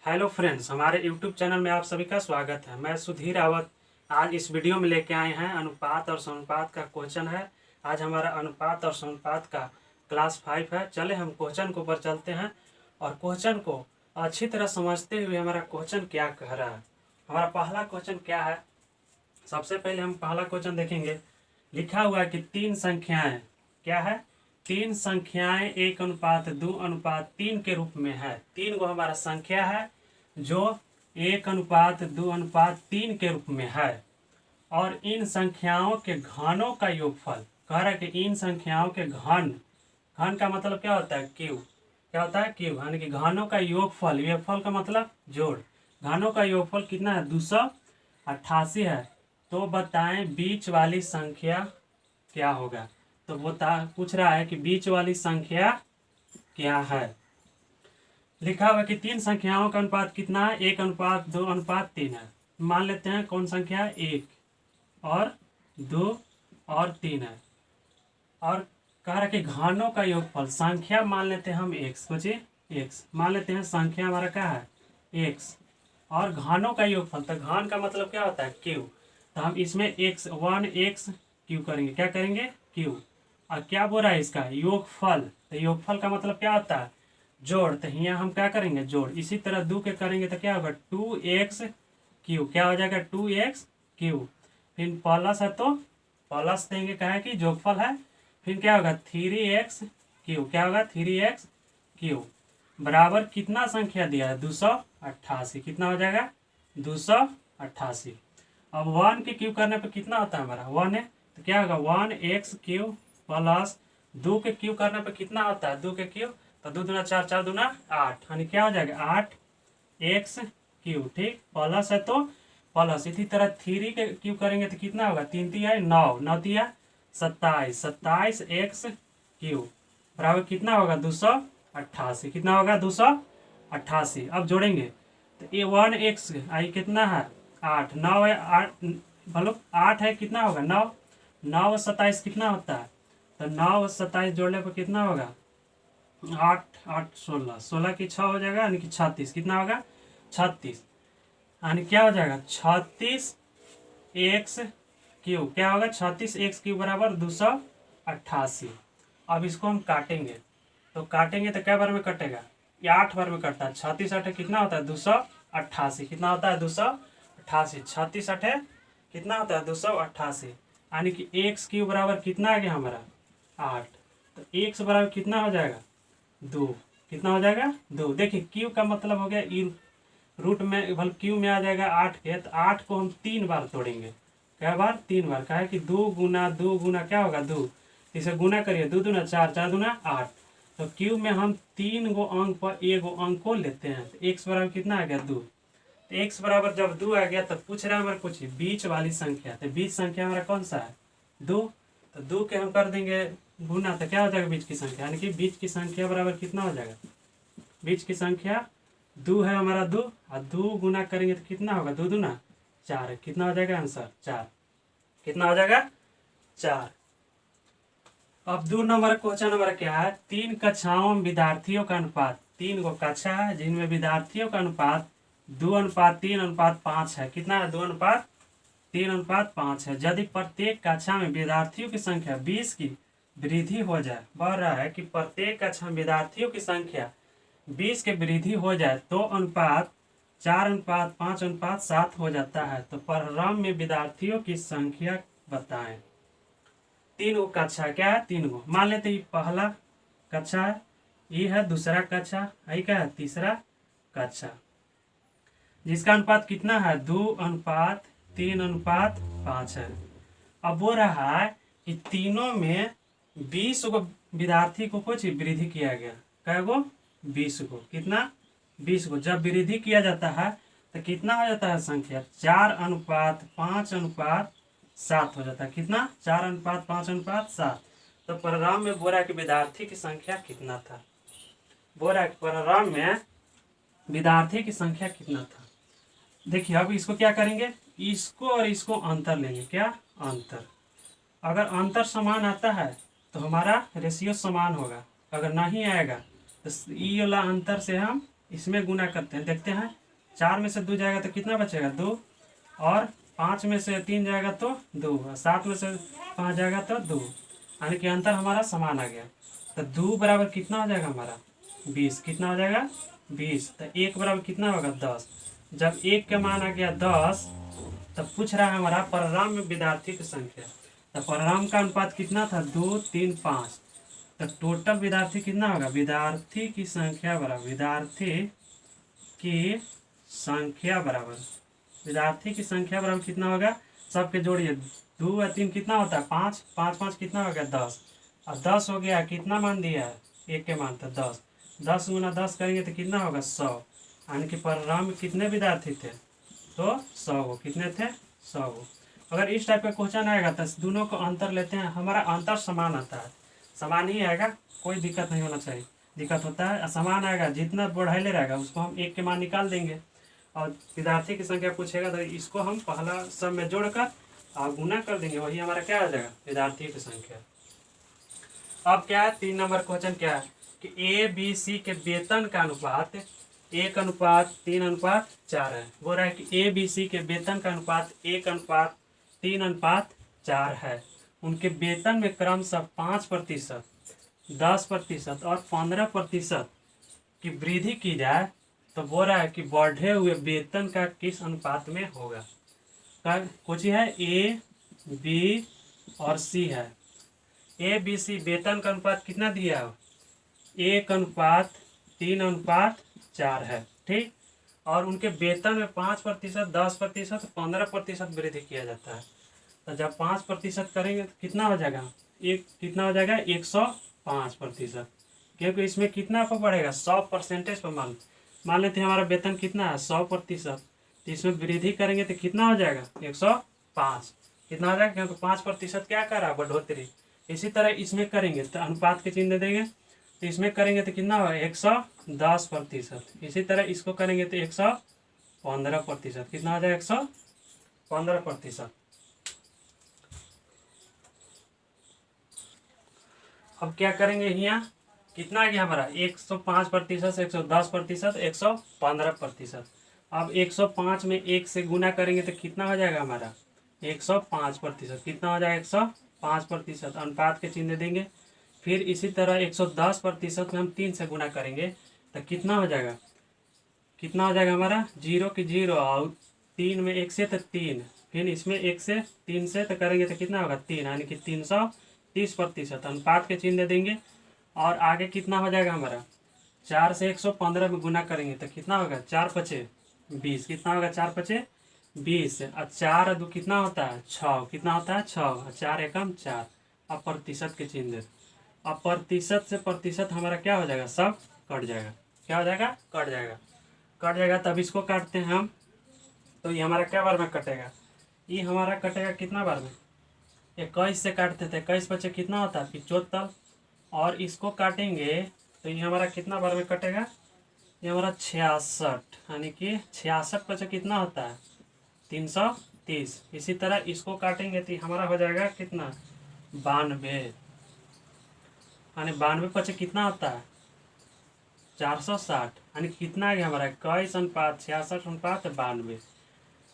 Hello friends, हमारे YouTube channel में आप सभी का स्वागत है। मैं सुधीर रावत आज इस वीडियो में लेके आए हैं अनुपात और समानुपात का क्वेश्चन है। आज हमारा अनुपात और समानुपात का क्लास 5 है। चले हम क्वेश्चन के ऊपर चलते हैं और क्वेश्चन को अच्छी तरह समझते हुए हमारा क्वेश्चन क्या कह रहा है। हमारा पहला क्वेश्चन क्या है, सबसे पहले हम पहला क्वेश्चन देखेंगे। लिखा हुआ है कि तीन संख्याएं, क्या है, तीन संख्याएं 1:2:3 के रूप में है। तीन गो हमारा संख्या है जो 1:2:3 के रूप में है और इन संख्याओं के घनों का योगफल कह रहा है कि इन संख्याओं के घन का मतलब क्या होता है, क्यूब। क्या होता है, क्यूब, यानी कि घनों का योगफल, योगफल का मतलब जोड़। घनों का योगफल कितना है, 288 है। तो बताएं बीच वाली संख्या क्या होगा। तो पूछ रहा है कि बीच वाली संख्या क्या है। लिखा हुआ कि तीन संख्याओं का अनुपात कितना है, 1:2:3 है। मान लेते हैं कौन संख्या है, 1 और 2 और 3 है। और कह रहा है कि घनों का योगफल, संख्या मान लेते हैं हम x, सोचिए x मान लेते हैं, संख्या हमारा क्या है x, और घनों का योगफल, तो घन का मतलब क्या होता है, q। तो हम इसमें x 1x q करेंगे, क्या करेंगे, q। और क्या बोल रहा है इसका योगफल, तो योगफल का मतलब क्या होता है, जोड़। तो यहाँ हम क्या करेंगे, जोड़। इसी तरह 2 के करेंगे तो क्या होगा, 2x क्यू, क्या हो जाएगा 2x क्यू। फिर प्लस है तो प्लस देंगे, क्या है कि जोगफल है। फिर क्या होगा 3x क्यू, क्या होगा 3x क्यू बराबर कितना संख्या दिया है, 288। कितना हो जाएगा 288। अब 1 के क्यू करने पे कितना होता है हमारा, 1 है, तो क्या होगा 1x क्यू प्लस 2 के क्यू करने पे कितना होता है, 2 के क्यू, तो 2 दूना 4, 4 दूना 8, यानी क्या हो जाएगा 8x क्यू। ठीक, प्लस है तो प्लस। इसी तरह 3 के क्यू करेंगे तो कितना होगा, 3 तिया 9, 9 तिया 27, 27x क्यू बराबर कितना होगा 288। कितना होगा 288। अब जोड़ेंगे तो ये 1x आई कितना है 8, 9 है 8, मतलब 8 है, कितना होगा 9, 9 और 27 कितना होता है, तो 9 और 27 जोड़ने पर कितना होगा 8, 8 16, 16 की 6 हो जाएगा, यानी कि 36। कितना होगा 36, यानी क्या हो जाएगा 36 एक्स क्यू, क्या होगा 36 एक्स क्यू बराबर 288। अब इसको हम काटेंगे, तो काटेंगे तो क्या बार में कटेगा, ये 8 बार में कटता है। 36 8 कितना होता है 288। कितना होता है 288, 36 8 कितना होता है 288, यानी कि एक्स क्यू बराबर कितना आ गया हमारा 8। तो एक्स बराबर कितना हो जाएगा 2। कितना हो जाएगा 2। देखिए क्यू का मतलब हो गया ई रूट में, मतलब क्यू में आ जाएगा 8 के, तो 8 को हम 3 बार तोड़ेंगे। क्या बार 3 बार, कहा है कि 2 गुना क्या होगा 2, इसे गुना करिए, 2 दूना 4, 4 दूना 8। तो क्यू में हम 3 गो अंक पर एगो अंक को लेते हैं, तो एक्स बराबर कितना आ गया 2। तो एक्स बराबर जब 2 आ गया तो पूछ रहा है हमारे कुछ बीच वाली संख्या, तो बीच संख्या हमारा कौन सा है 2। तो 2 के हम कर देंगे गुना, तो क्या हो जाएगा बीच की संख्या, यानी कि बीच की संख्या बराबर कितना हो जाएगा, बीच की संख्या 2 है हमारा 2, और 2 गुना करेंगे तो कितना होगा 2 दूना 4, कितना हो जाएगा आंसर 4। कितना हो जाएगा 4। अब 2 नंबर क्वेश्चन हमारा क्या है, 3 कक्षाओं में विद्यार्थियों का अनुपात, 3 गो कक्षा है जिनमें विद्यार्थियों का अनुपात 2:3:5 है। कितना है 2:3:5 है। यदि प्रत्येक कक्षा में विद्यार्थियों की संख्या 20 की वृद्धि हो जाए, बढ़ रहा है कि प्रत्येक कक्षा में विद्यार्थियों की संख्या 20 की वृद्धि हो जाए तो अनुपात 4:5:7 हो जाता है। तो प्रारंभ में विद्यार्थियों की संख्या बताएं। 3 गो कक्षा, क्या है 3 गो, मान लेते हैं पहला कक्षा है, ये है दूसरा कक्षा, ये क्या है तीसरा कक्षा, जिसका अनुपात कितना है 2:3:5 है। अब वो रहा है कि तीनों में 20 गो विद्यार्थी को कुछ वृद्धि किया गया, क्या गो 20 गो, कितना 20 गो। जब वृद्धि किया जाता है तो कितना हो जाता है संख्या 4:5:7 हो जाता है। कितना 4:5:7। तो परिणाम में बोरा के विद्यार्थी की संख्या कितना था, बोरा के परिणाम में विद्यार्थी की संख्या कितना था। देखिए अब इसको क्या करेंगे, इसको और इसको अंतर लेंगे, क्या अंतर। अगर अंतर समान आता है तो हमारा रेशियो समान होगा, अगर नहीं आएगा तो ये वाला अंतर से हम इसमें गुना करते हैं, देखते हैं। 4 में से 2 जाएगा तो कितना बचेगा 2, और 5 में से 3 जाएगा तो 2, और 7 में से 5 जाएगा तो 2, यानी कि अंतर हमारा समान आ गया। तो 2 बराबर कितना हो जाएगा हमारा 20, कितना हो जाएगा 20। तो 1 बराबर कितना होगा 10। जब 1 का मान आ गया 10, तब पूछ रहा है हमारा परिणाम में विद्यार्थी की संख्या। तो परिणाम का अनुपात कितना था 2 3 5। तो टोटल विद्यार्थी कितना होगा, विद्यार्थी की संख्या बराबर विद्यार्थी की संख्या बराबर कितना होगा, सबके जोड़िए। 2 और 3 कितना होता है 5, 5 5 कितना हो गया 10, और 10 हो गया, कितना मान दिया है 1 के मान, तो 10। 10 गुना 10 करेंगे तो कितना होगा 100, यानी कि परिणाम में कितने विद्यार्थी थे तो 100 हो, कितने थे 100 हो। अगर इस टाइप का क्वेश्चन आएगा तो दोनों को अंतर लेते हैं, हमारा अंतर समान आता है, समान ही आएगा, कोई दिक्कत नहीं होना चाहिए। दिक्कत होता है समान आएगा, जितना बढ़ाइले रहेगा उसको हम 1 के मान निकाल देंगे, और विद्यार्थी की संख्या पूछेगा तो इसको हम पहला सब में जोड़कर और गुना कर देंगे, वही हमारा क्या आ जाएगा विद्यार्थी की संख्या। अब क्या है 3 नंबर क्वेश्चन, क्या है कि ABC के वेतन का अनुपात 1:3:4 है। बोल रहा है कि ABC के वेतन का अनुपात 1:3:4 है। उनके वेतन में क्रमशः 5%, 10% और 15% की वृद्धि की जाए तो बोल रहा है कि बढ़े हुए वेतन का किस अनुपात में होगा। कुछ है A, B और C है। ABC वेतन का अनुपात कितना दिया है 1:3:4 है, ठीक। और उनके वेतन में 5%, 10%, 15% वृद्धि किया जाता है। तो जब 5% करेंगे तो कितना हो जाएगा, कितना हो जाएगा 105%, क्योंकि इसमें कितना पर बढ़ेगा 100% पर मान लेते हैं हमारा वेतन कितना है 100%, तो इसमें वृद्धि करेंगे तो कितना हो जाएगा 105, कितना हो जाएगा, क्योंकि 5% क्या कर रहा है बढ़ोतरी। इसी तरह इसमें करेंगे तो अनुपात के चिन्ह दे देंगे, तो इसमें करेंगे तो कितना होगा 110%। इसी तरह इसको करेंगे तो 115%, कितना हो जाएगा 115%। अब क्या करेंगे यहाँ कितना आ गया हमारा 105% से 110%, 115%। अब 105 में 1 से गुना करेंगे तो कितना हो जाएगा हमारा 105%, कितना हो जाएगा 105%, अनुपात के चिन्ह देंगे। फिर इसी तरह 110% में हम 3 से गुना करेंगे तो कितना हो जाएगा, कितना हो जाएगा हमारा 0 की 0, और 3 में 1 से तो 3, फिर इसमें 1 से 3 से तो करेंगे तो कितना होगा 3, यानी कि 330%, अनुपात के चिन्ह देंगे। और आगे कितना हो जाएगा हमारा 4 से 115 में गुना करेंगे तो कितना होगा 4 पचे 20, कितना होगा 4 पचे 20, और 4 2 कितना होता है 6, कितना होता है 6, और 4 एकम 4। अब प्रतिशत के चिन्ह दे, अब प्रतिशत से प्रतिशत हमारा क्या हो जाएगा सब कट जाएगा, क्या हो जाएगा कट जाएगा। तब इसको काटते हैं हम, तो ये हमारा क्या बार में कटेगा, ये हमारा कटेगा कितना बार में 21 से काटते थे, 21 बचे कितना होता है 75, और इसको काटेंगे तो ये हमारा कितना बार में कटेगा, ये हमारा 66, यानी कि 66 बचे कितना होता है 330। इसी तरह इसको काटेंगे तो हमारा हो जाएगा कितना 92, यानी 92 बचे कितना होता है 460, यानी कितना आ गया हमारा 21:66:92,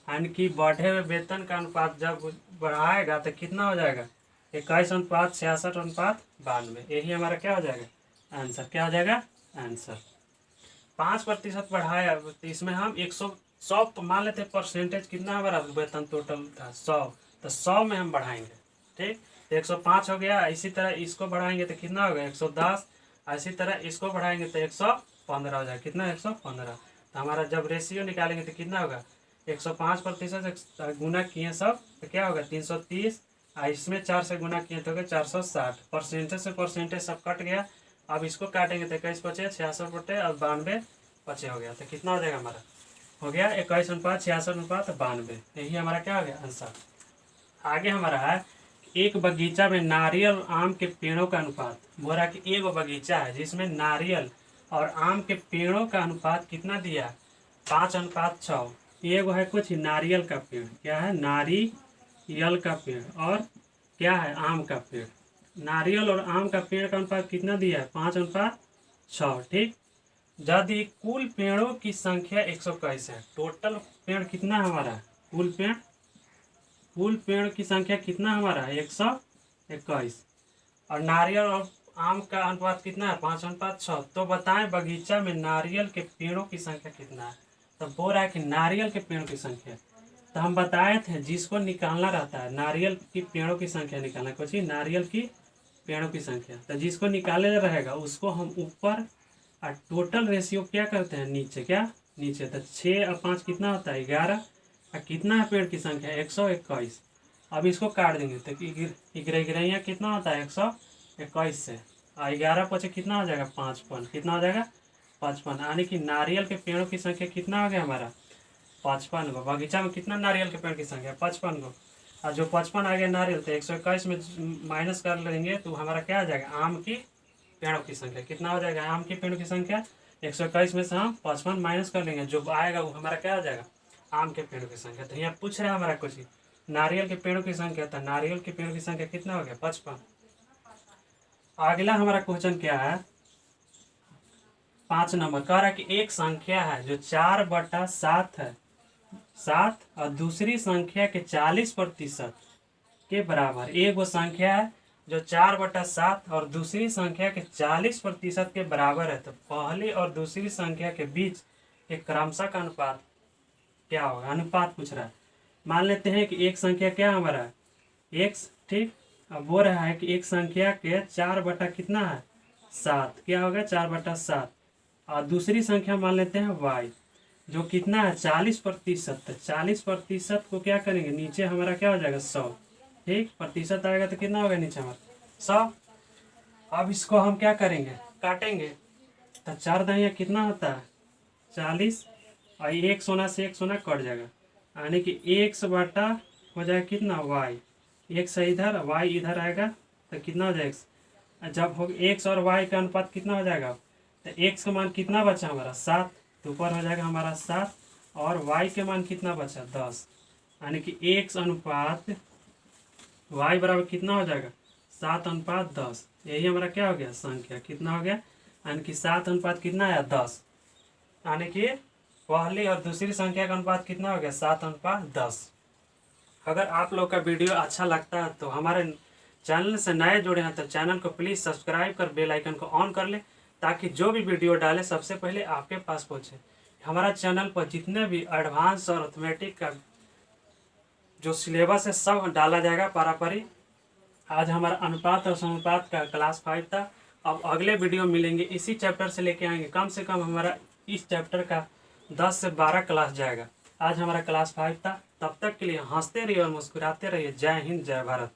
यानी कि बढ़े हुए वेतन का अनुपात जब बढ़ाएगा तो कितना हो जाएगा 21:66:92। यही हमारा क्या हो जाएगा आंसर, क्या हो जाएगा आंसर। 5% बढ़ाया तो इसमें हम 100 मान लेते परसेंटेज, कितना हमारा वेतन टोटल था 100, तो 100 में हम बढ़ाएंगे, ठीक। तो 105 हो गया। इसी तरह इसको बढ़ाएंगे तो कितना होगा 110, इसी तरह इसको बढ़ाएंगे तो 115 हो जाएगा, कितना 115। तो हमारा जब रेशियो निकालेंगे तो कितना होगा 105% गुना किए सब तो क्या होगा 330, इसमें 4 से गुना किए तो 460, परसेंटेज से परसेंटेज सब कट गया। अब इसको काटेंगे तो 21 बचे 66 बटे और 92 बचे हो गया, तो कितना हो जाएगा हमारा हो गया 21:66:92। यही हमारा क्या हो गया आंसर। आगे हमारा है एक बगीचा में नारियल आम के पेड़ों का अनुपात। बोल रहा है कि एक बगीचा है जिसमें नारियल और आम के पेड़ों का अनुपात कितना दिया 5:6। एक है कुछ नारियल का पेड़, क्या है नारियल का पेड़, और क्या है आम का पेड़। नारियल और आम का पेड़ का अनुपात कितना दिया है 5:6, ठीक। यदि कुल पेड़ों की संख्या 121 है, टोटल पेड़ कितना है हमारा, कुल पेड़ की संख्या कितना हमारा है 121, और नारियल और आम का अनुपात कितना है 5:6। तो बताएं बगीचा में नारियल के पेड़ों की संख्या कितना है। तो बोल रहा है कि नारियल के पेड़ों की संख्या, तो हम बताए थे जिसको निकालना रहता है नारियल की पेड़ों की संख्या निकालना, कुछ नारियल की पेड़ों की संख्या, तो जिसको निकाले रहेगा उसको हम ऊपर और टोटल रेशियो क्या करते हैं नीचे, नीचे। तो 6 और 5 कितना होता है 11, और कितना है पेड़ की संख्या 121। अब इसको काट देंगे तो इगरैया कितना होता है 121 से, और 11 पचे कितना हो जाएगा 55, कितना हो जाएगा 55, यानी कि नारियल के पेड़ों की संख्या कितना हो गया हमारा 55 गो। बगीचा में कितना नारियल के पेड़ की संख्या 55 गो, और जो 55 आ गया नारियल तो 121 में माइनस कर लेंगे तो हमारा क्या आ जाएगा आम की पेड़ों की संख्या कितना हो जाएगा, आम के पेड़ों की संख्या 121 में से हम 55 माइनस कर लेंगे, जो आएगा वो हमारा क्या हो जाएगा आम के पेड़ों की संख्या। तो यहाँ पूछ रहा है हमारा कुछ नारियल के पेड़ों की संख्या, तो नारियल के पेड़ों की संख्या कितना हो गया 55। अगला हमारा क्वेश्चन क्या है 5 नंबर, कह रहा है कि एक संख्या है जो 4/7 है 7 और दूसरी संख्या के 40% के बराबर। एक वो संख्या है जो 4/7 और दूसरी संख्या के 40% के बराबर है, तो पहली और दूसरी संख्या के बीच के क्रमशः का अनुपात क्या होगा, अनुपात पूछ रहा है। मान लेते हैं कि एक संख्या क्या हमारा x, ठीक। अब बोल रहा है कि एक संख्या के 4 कितना है 7, क्या होगा 4/7, और दूसरी संख्या मान लेते हैं y जो कितना है 40%। 40% को क्या करेंगे नीचे हमारा क्या हो जाएगा 100, ठीक। प्रतिशत आएगा तो कितना होगा नीचे हमारा 100। अब इसको हम क्या करेंगे काटेंगे, तो 4 दहिया कितना होता है 40, और एक सोना से एक सोना कट जाएगा, यानी कि x बटा हो जाएगा कितना y, x इधर y इधर आएगा तो कितना हो जाएगा, जब हो x और y का अनुपात कितना हो जाएगा, तो x का मान कितना बचा हमारा 7, तो ऊपर हो जाएगा हमारा 7, और y के मान कितना बचा 10, यानी कि x अनुपात y बराबर कितना हो जाएगा 7:10। यही हमारा क्या हो गया संख्या कितना हो गया, यानी कि 7 कितना है 10, यानी कि पहली और दूसरी संख्या का अनुपात कितना हो गया 7:10। अगर आप लोग का वीडियो अच्छा लगता है तो हमारे चैनल से नए जुड़े हैं तो चैनल को प्लीज़ सब्सक्राइब कर बेल आइकन को ऑन कर ले, ताकि जो भी वीडियो डाले सबसे पहले आपके पास पहुँचे। हमारा चैनल पर जितने भी एडवांस और अर्थमेटिक का जो सिलेबस है सब डाला जाएगा पारापरी। आज हमारा अनुपात और समानुपात का क्लास 5 था। अब अगले वीडियो मिलेंगे इसी चैप्टर से लेके आएंगे, कम से कम हमारा इस चैप्टर का 10 से 12 क्लास जाएगा। आज हमारा क्लास 5 था। तब तक के लिए हंसते रहिए और मुस्कुराते रहिए। जय हिंद, जय भारत।